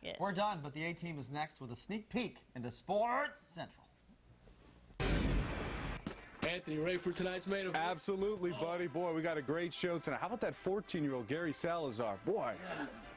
Yes. We're done, but the A-Team is next with a sneak peek into Sports Central. Anthony, ready for tonight's main event? Absolutely, buddy. Boy, we got a great show tonight. How about that 14-year-old Gary Salazar? Boy.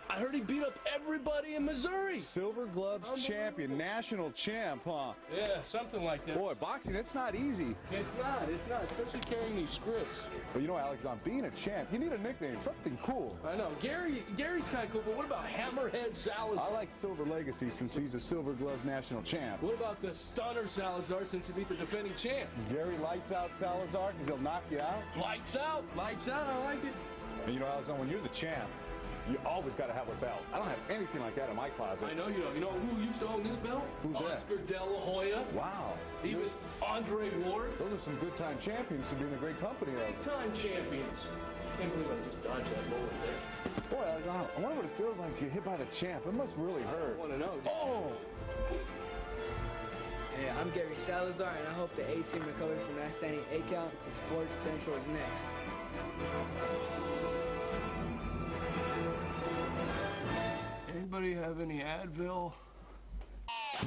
I heard he beat up everybody in Missouri. Silver Gloves champion, national champ, huh? Yeah, something like that. Boy, boxing, that's not easy. It's not, especially carrying these scripts. But you know, Alex, on being a champ, you need a nickname, something cool. I know. Gary's kind of cool, but what about Hammerhead Salazar? I like Silver Legacy since he's a Silver Gloves national champ. What about the Stunner Salazar since he beat the defending champ? Gary Lights Out Salazar because he'll knock you out. Lights out, I like it. And you know, Alex, when you're the champ, you always got to have a belt. I don't have anything like that in my closet. I know you don't. You know who used to own this belt? Who's that? Oscar De La Hoya. Wow. Even Andre Ward. Those are some good time champions to be in a great company of. Big time champions. Can't believe I just dodged that bullet there. Boy, Alex, I wonder what it feels like to get hit by the champ. It must really hurt. I want to know. Oh! Hey, I'm Gary Salazar, and I hope the A-Team recovers from that standing 8 count, and Sports Central is next. Anybody have any Advil?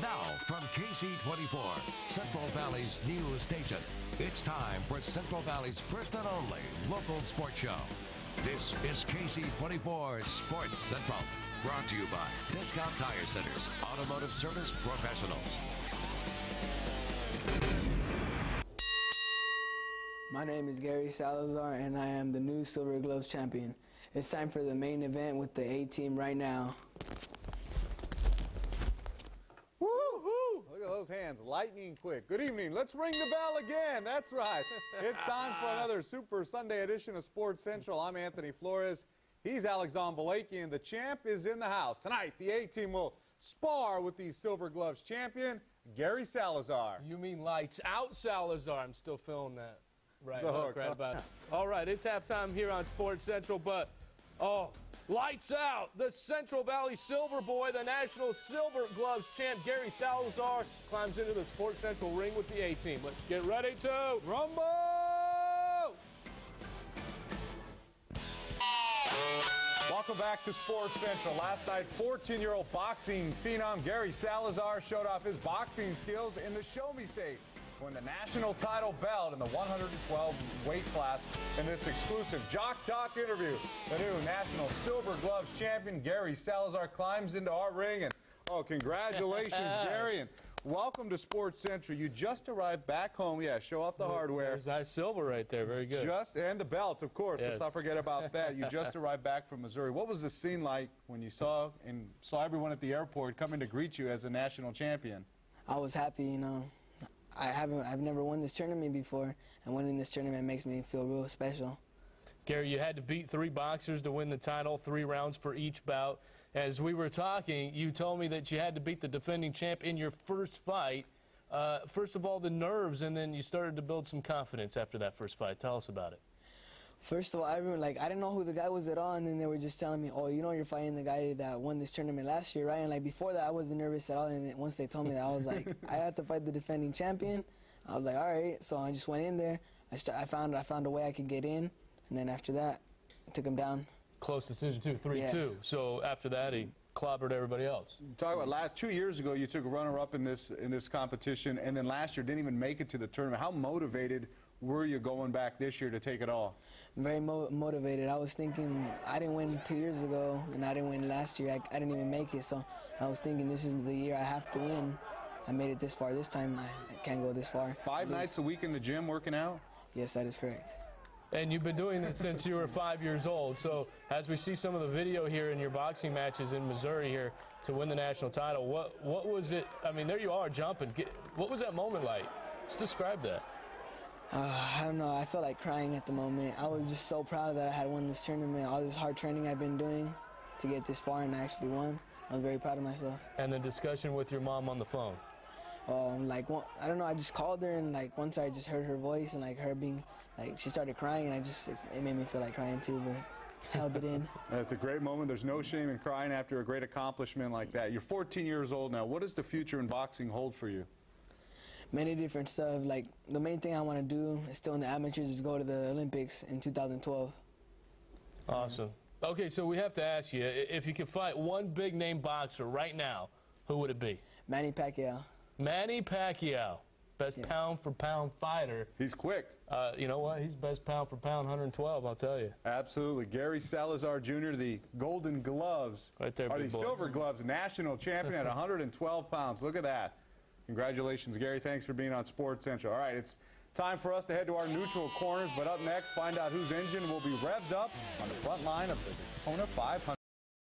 Now, from KC24, Central Valley's news station, it's time for Central Valley's first and only local sports show. This is KC24 Sports Central, brought to you by Discount Tire Centers, Automotive Service Professionals. My name is Gary Salazar, and I am the new Silver Gloves champion. It's time for the main event with the A-Team right now. Woo-hoo! Look at those hands, lightning quick. Good evening. Let's ring the bell again. That's right. It's time for another Super Sunday edition of Sports Central. I'm Anthony Flores. He's Alex Balakian. The champ is in the house. Tonight, the A-Team will spar with the Silver Gloves champion, Gary Salazar. You mean Lights Out Salazar? I'm still feeling that. Right, The hook, right huh? about it. All right, it's halftime here on Sports Central, but, lights out. The Central Valley Silver Boy, the National Silver Gloves champ, Gary Salazar, climbs into the Sports Central ring with the A-Team. Let's get ready to Rumble! Welcome back to Sports Central. Last night, 14-year-old boxing phenom Gary Salazar showed off his boxing skills in the Show Me state. Won the national title belt in the 112 weight class in this exclusive Jock Talk interview. The new national Silver Gloves champion, Gary Salazar, climbs into our ring. And, congratulations, Gary, and welcome to Sports Central. You just arrived back home. Yeah, show off the hardware. There's that silver right there. Very good. And the belt, of course. Yes. Let's not forget about that. You just arrived back from Missouri. What was the scene like when you saw everyone at the airport coming to greet you as a national champion? I was happy, you know. I've never won this tournament before, and winning this tournament makes me feel real special. Gary, you had to beat 3 boxers to win the title, 3 rounds for each bout. As we were talking, you told me that you had to beat the defending champ in your first fight. First of all, the nerves, and then you started to build some confidence after that first fight. Tell us about it. First of all, I didn't know who the guy was at all, and then they were just telling me, oh, you know, you're fighting the guy that won this tournament last year, right? And like before that, I wasn't nervous at all, and then once they told me that, I was like, I had to fight the defending champion. I was like, all right. So I just went in there. I found a way I could get in, and then after that, I took him down. Close decision too, 3-2. Yeah. So after that, he clobbered everybody else. Talk about 2 years ago, you took a runner-up in this competition, and then last year didn't even make it to the tournament. How motivated were you going back this year to take it all? Very motivated. I was thinking, I didn't win 2 years ago, and I didn't win last year. I didn't even make it, so I was thinking this is the year I have to win. I made it this far. This time I can't go this far. 5 nights a week in the gym working out? Yes, that is correct. And you've been doing this since you were 5 years old. So as we see some of the video here in your boxing matches in Missouri here to win the national title, what was it? I mean, there you are jumping. What was that moment like? Just describe that. I don't know. I felt like crying at the moment. I was just so proud that I had won this tournament. All this hard training I've been doing to get this far, and I actually won. I was very proud of myself. And the discussion with your mom on the phone? I don't know. I just called her, and like once I just heard her voice and like her being like, she started crying, and it made me feel like crying too, but held it in. It's a great moment. There's no shame in crying after a great accomplishment like that. You're 14 years old now. What does the future in boxing hold for you? Many different stuff. Like the main thing I want to do is still in the amateurs is go to the Olympics in 2012. Awesome. Okay, so we have to ask you, if you could fight one big-name boxer right now, who would it be? Manny Pacquiao. Manny Pacquiao, best pound-for-pound fighter. He's quick. You know what? He's best pound-for-pound, 112, I'll tell you. Absolutely. Gary Salazar Jr., the Golden Gloves, right there, or the big boy. Silver Gloves national champion at 112 pounds. Look at that. Congratulations, Gary. Thanks for being on Sports Central. All right, it's time for us to head to our neutral corners, but up next, find out whose engine will be revved up on the front line of the Daytona 500.